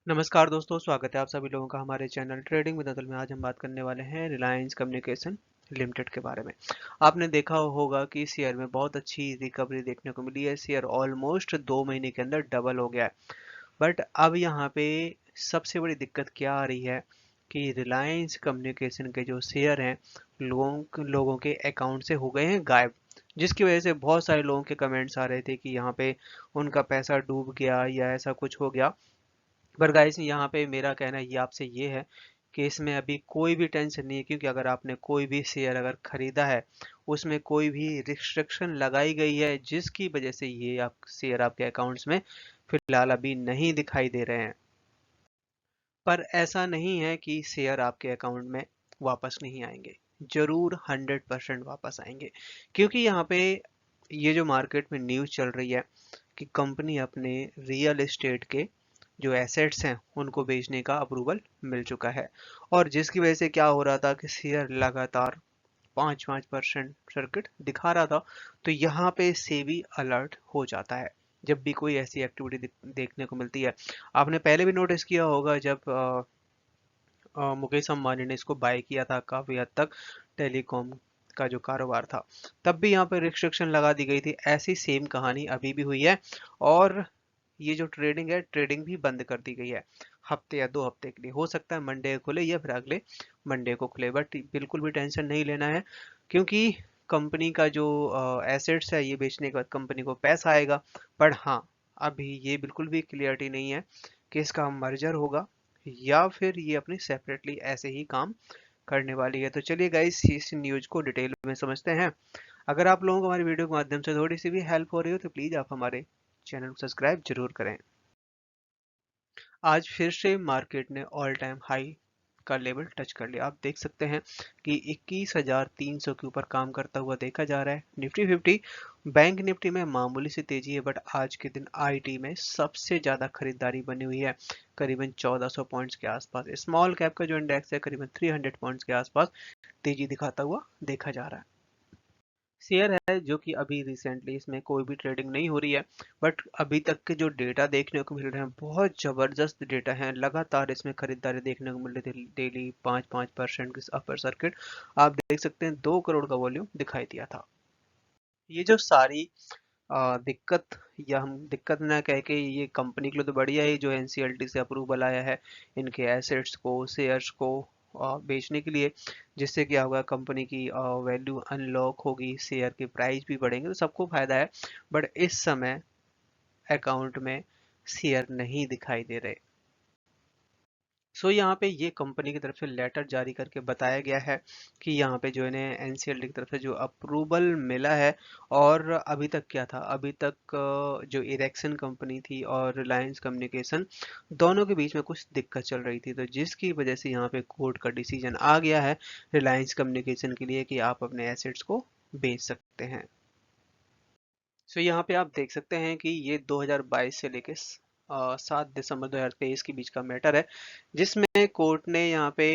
नमस्कार दोस्तों, स्वागत है आप सभी लोगों का हमारे चैनल ट्रेडिंग विद अतुल में। आज हम बात करने वाले हैं रिलायंस कम्युनिकेशन लिमिटेड के बारे में। आपने देखा होगा कि शेयर में बहुत अच्छी रिकवरी देखने को मिली है। शेयर ऑलमोस्ट 2 महीने के अंदर डबल हो गया है। बट अब यहाँ पे सबसे बड़ी दिक्कत क्या आ रही है कि रिलायंस कम्युनिकेशन के जो शेयर हैं लोगों के अकाउंट से हो गए हैं गायब, जिसकी वजह से बहुत सारे लोगों के कमेंट्स आ रहे थे कि यहाँ पे उनका पैसा डूब गया या ऐसा कुछ हो गया। पर गाइस यहाँ पे मेरा कहना ये आपसे ये है कि इसमें अभी कोई भी टेंशन नहीं है, क्योंकि अगर आपने कोई भी शेयर अगर खरीदा है उसमें कोई भी रिस्ट्रिक्शन लगाई गई है जिसकी वजह से ये आप शेयर आपके अकाउंट्स में फिलहाल अभी नहीं दिखाई दे रहे हैं। पर ऐसा नहीं है कि शेयर आपके अकाउंट में वापस नहीं आएंगे, जरूर 100% वापस आएंगे। क्योंकि यहाँ पे ये जो मार्केट में न्यूज़ चल रही है कि कंपनी अपने रियल एस्टेट के जो एसेट्स हैं उनको बेचने का अप्रूवल मिल चुका है। और जिसकी वजह से क्या हो रहा था कि शेयर लगातार 5-5% सर्किट दिखा रहा था। तो यहाँ पे सेबी अलर्ट हो जाता है जब भी कोई ऐसी एक्टिविटी देखने को मिलती है। आपने पहले भी नोटिस किया होगा जब मुकेश अंबानी ने इसको बाय किया था काफी हद तक, टेलीकॉम का जो कारोबार था, तब भी यहाँ पे रिस्ट्रिक्शन लगा दी गई थी। ऐसी सेम कहानी अभी भी हुई है। और ये जो ट्रेडिंग है, ट्रेडिंग भी बंद कर दी गई है हफ्ते या 2 हफ्ते के लिए। हो सकता है मंडे को खुले या फिर अगले मंडे को खुले, बट बिल्कुल भी टेंशन नहीं लेना है, क्योंकि कंपनी का जो एसेट्स है ये बेचने के बाद कंपनी को पैसा आएगा। पर हाँ, अभी ये बिल्कुल भी क्लियरिटी नहीं है कि इसका मर्जर होगा या फिर ये अपनी सेपरेटली ऐसे ही काम करने वाली है। तो चलिए गाइस, इस न्यूज को डिटेल में समझते हैं। अगर आप लोगों को हमारी वीडियो के माध्यम से थोड़ी सी भी हेल्प हो रही हो तो प्लीज आप हमारे चैनल को सब्सक्राइब जरूर करें। आज फिर से मार्केट ने ऑल टाइम हाई का लेवल टच कर लिया। आप देख सकते हैं कि 21,300 के ऊपर काम करता हुआ देखा जा रहा है निफ्टी 50। बैंक निफ्टी में मामूली सी तेजी है, बट आज के दिन आईटी में सबसे ज्यादा खरीदारी बनी हुई है, करीबन 1400 पॉइंट्स के आसपास। स्मॉल कैप का जो इंडेक्स है करीबन 300 पॉइंट्स के आसपास तेजी दिखाता हुआ देखा जा रहा है। शेयर है जो कि अभी रिसेंटली इसमें कोई भी ट्रेडिंग नहीं हो रही है, बट अभी तक के जो डेटा देखने को मिल रहे हैं बहुत जबरदस्त डेटा है। लगातार इसमें खरीदारी देखने को मिल रही थी, डेली 5-5% की अपर सर्किट। आप देख सकते हैं 2 करोड़ का वॉल्यूम दिखाई दिया था। ये जो सारी दिक्कत, या हम दिक्कत ना कह के, ये कंपनी के लिए तो बढ़िया है जो एनसीएलटी से अप्रूवल आया है इनके एसेट्स को, शेयर्स को बेचने के लिए। जिससे क्या होगा, कंपनी की वैल्यू अनलॉक होगी, शेयर के प्राइस भी बढ़ेंगे, तो सबको फायदा है। बट इस समय अकाउंट में शेयर नहीं दिखाई दे रहे। सो यहाँ पे ये कंपनी की तरफ से लेटर जारी करके बताया गया है कि यहाँ पे जो इन्हें एनसीएलटी की तरफ से जो अप्रूवल मिला है। और अभी तक क्या था, अभी तक जो इरेक्सन कंपनी थी और रिलायंस कम्युनिकेशन, दोनों के बीच में कुछ दिक्कत चल रही थी, तो जिसकी वजह से यहाँ पे कोर्ट का डिसीजन आ गया है रिलायंस कम्युनिकेशन के लिए कि आप अपने एसेट्स को बेच सकते हैं। सो यहाँ पे आप देख सकते हैं कि ये 2022 से लेके 7 दिसंबर 2023 के बीच का मैटर है, जिसमें कोर्ट ने यहाँ पे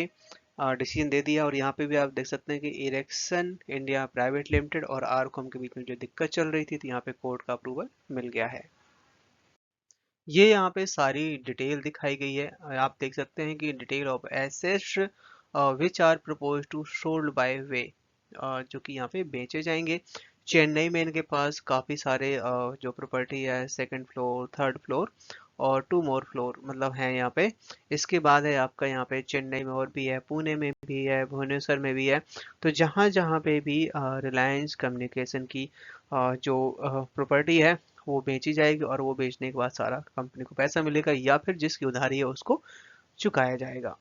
डिसीजन दे दिया। और यहाँ पे भी आप देख सकते हैं कि इरेक्सन इंडिया प्राइवेट लिमिटेड और आरकॉम के बीच में जो दिक्कत चल रही थी, तो यहाँ पे कोर्ट का अप्रूवल मिल गया है। ये यहाँ पे सारी डिटेल दिखाई गई है। आप देख सकते हैं कि detail of assets which are propose to sold by way, जो कि यहाँ पे बेचे जाएंगे। चेन्नई में इनके पास काफ़ी सारे जो प्रॉपर्टी है, सेकंड फ्लोर, थर्ड फ्लोर और 2 मोर फ्लोर मतलब हैं यहाँ पे। इसके बाद है आपका यहाँ पे चेन्नई में और भी है, पुणे में भी है, भुवनेश्वर में भी है। तो जहाँ जहाँ पे भी रिलायंस कम्युनिकेशन की जो प्रॉपर्टी है वो बेची जाएगी, और वो बेचने के बाद सारा कंपनी को पैसा मिलेगा या फिर जिसकी उधारी है उसको चुकाया जाएगा।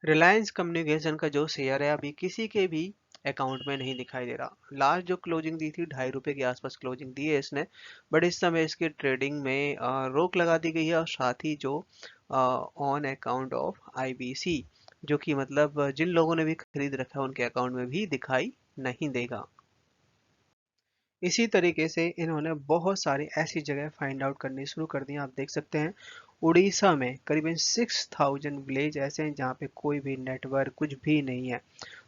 रिलायंस कम्युनिकेशन का जो शेयर है अभी किसी के भी अकाउंट में नहीं दिखाई दे रहा। लास्ट जो क्लोजिंग दी थी, ₹2.5 के आसपास क्लोजिंग दी है इसने। बट इस समय इसके ट्रेडिंग में रोक लगा दी गई है, और साथ ही जो ऑन अकाउंट ऑफ आईबीसी, जो कि मतलब जिन लोगों ने भी खरीद रखा है उनके अकाउंट में भी दिखाई नहीं देगा। इसी तरीके से इन्होंने बहुत सारी ऐसी जगह फाइंड आउट करनी शुरू कर दी। आप देख सकते हैं उड़ीसा में करीबन 6000 विलेज ऐसे हैं जहाँ पे कोई भी नेटवर्क कुछ भी नहीं है।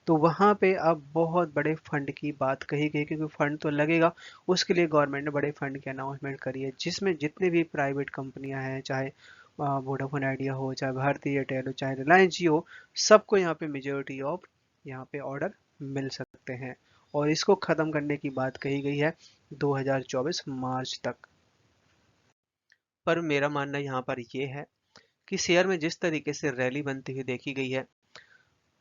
तो वहाँ पे अब बहुत बड़े फंड की बात कही गई, क्योंकि फंड तो लगेगा। उसके लिए गवर्नमेंट ने बड़े फंड की अनाउंसमेंट करी है, जिसमें जितने भी प्राइवेट कंपनियां हैं, चाहे वोडाफोन आइडिया हो, चाहे भारती एयरटेल हो, चाहे रिलायंस जियो हो, सबको यहाँ पे मेजोरिटी ऑफ यहाँ पे ऑर्डर मिल सकते हैं। और इसको ख़त्म करने की बात कही गई है 2024 मार्च तक। पर मेरा मानना यहाँ पर ये है कि शेयर में जिस तरीके से रैली बनती हुई देखी गई है,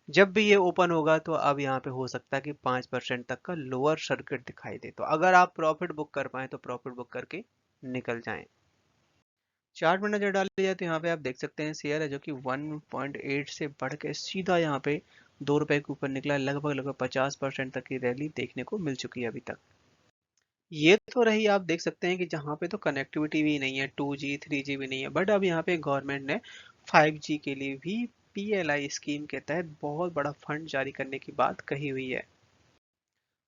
जब भी ये ओपन होगा तो अब यहाँ पे हो सकता है कि 5% तक का लोअर सर्किट दिखाई दे। तो अगर आप प्रॉफिट बुक कर पाए तो प्रॉफिट बुक करके निकल जाएं। चार्ट में नजर डाली जाए तो यहाँ पे आप देख सकते हैं शेयर है जो कि 1.8 से बढ़ के सीधा यहाँ पे ₹2 के ऊपर निकला। लगभग लगभग 50% तक की रैली देखने को मिल चुकी है अभी तक। ये तो रही, आप देख सकते हैं कि जहाँ पे तो कनेक्टिविटी भी नहीं है, 2G 3G भी नहीं है, बट अब यहाँ पे गवर्नमेंट ने 5G के लिए भी PLI स्कीम के तहत बहुत बड़ा फंड जारी करने की बात कही हुई है।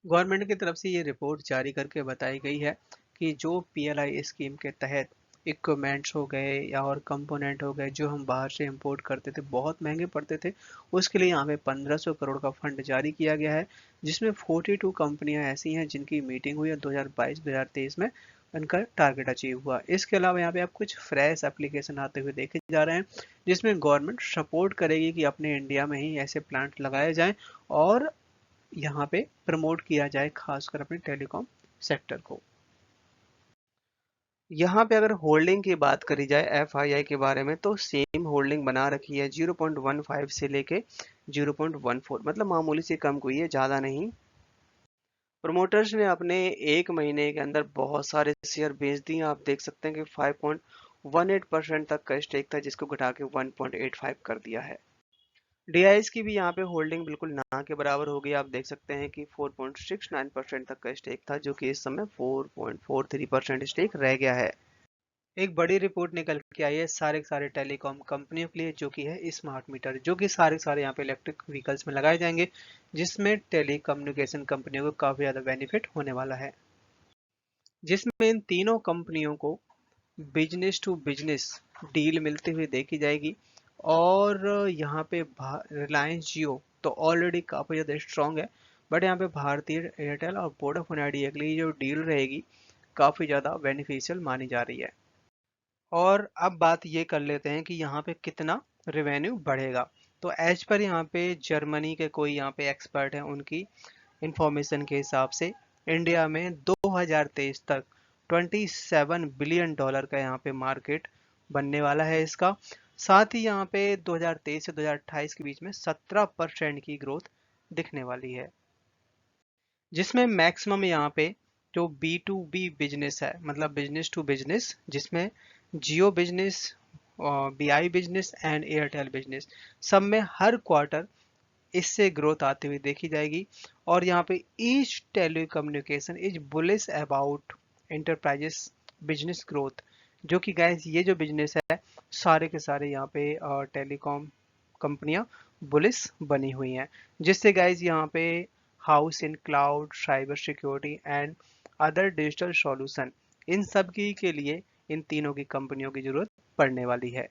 गवर्नमेंट की तरफ से ये रिपोर्ट जारी करके बताई गई है कि जो PLI स्कीम के तहत इक्विपमेंट्स हो गए या और कंपोनेंट हो गए जो हम बाहर से इंपोर्ट करते थे, बहुत महंगे पड़ते थे, उसके लिए यहाँ पे 1500 करोड़ का फंड जारी किया गया है, जिसमें 42 कंपनियां ऐसी हैं जिनकी मीटिंग हुई है 2022-2023 में, उनका टारगेट अचीव हुआ। इसके अलावा यहाँ पे आप कुछ फ्रेश एप्लीकेशन आते हुए देखे जा रहे हैं जिसमें गवर्नमेंट सपोर्ट करेगी कि अपने इंडिया में ही ऐसे प्लांट लगाए जाएं और यहाँ पे प्रमोट किया जाए खासकर अपने टेलीकॉम सेक्टर को। यहाँ पे अगर होल्डिंग की बात करी जाए FII के बारे में तो सेम होल्डिंग बना रखी है 0.15 से लेके 0.14, मतलब मामूली सी कम हुई है, ज़्यादा नहीं। प्रमोटर्स ने अपने एक महीने के अंदर बहुत सारे शेयर बेच दिए। आप देख सकते हैं कि 5.18% तक का स्टेक था जिसको घटा के 1.85 कर दिया है। DIS की भी यहाँ पे होल्डिंग बिल्कुल ना के बराबर हो गई। आप देख सकते हैं कि 4.69% तक का स्टेक था जो कि इस समय 4.43% स्टेक रह गया है। एक बड़ी रिपोर्ट निकल के आई है सारे के सारे टेलीकॉम कंपनियों के लिए, जो कि है स्मार्ट मीटर, जो कि सारे सारे यहाँ पे इलेक्ट्रिक व्हीकल्स में लगाए जाएंगे, जिसमें टेलीकम्युनिकेशन कंपनियों को काफ़ी ज़्यादा बेनिफिट होने वाला है। जिसमें इन तीनों कंपनियों को बिजनेस टू बिजनेस डील मिलती हुई देखी जाएगी। और यहाँ पे रिलायंस जियो तो ऑलरेडी काफ़ी ज़्यादा स्ट्रांग है, बट यहाँ पे भारतीय एयरटेल और वोडाफोन आइडिया के लिए जो डील रहेगी काफ़ी ज़्यादा बेनिफिशियल मानी जा रही है। और अब बात ये कर लेते हैं कि यहाँ पे कितना रेवेन्यू बढ़ेगा। तो एज पर यहाँ पे जर्मनी के कोई यहाँ पे एक्सपर्ट हैं, उनकी इंफॉर्मेशन के हिसाब से इंडिया में 2023 तक $27 बिलियन का यहाँ पे मार्केट बनने वाला है इसका। साथ ही यहाँ पे 2023 से 2028 के बीच में 17% की ग्रोथ दिखने वाली है, जिसमें मैक्सिमम यहाँ पे जो B2B बिजनेस है, मतलब बिजनेस टू बिजनेस, जिसमें Jio business, BI business and Airtel business, सब में हर क्वार्टर इससे ग्रोथ आती हुई देखी जाएगी। और यहाँ पे each telecommunication is bullish about enterprises business growth, जो कि गाइस ये जो बिजनेस है सारे के सारे यहाँ पे टेलीकॉम कंपनियां बुलिश बनी हुई हैं, जिससे गाइस यहाँ पे house in cloud, cyber security and other digital solution, इन सब की के लिए इन तीनों की कंपनियों की जरूरत पड़ने वाली है।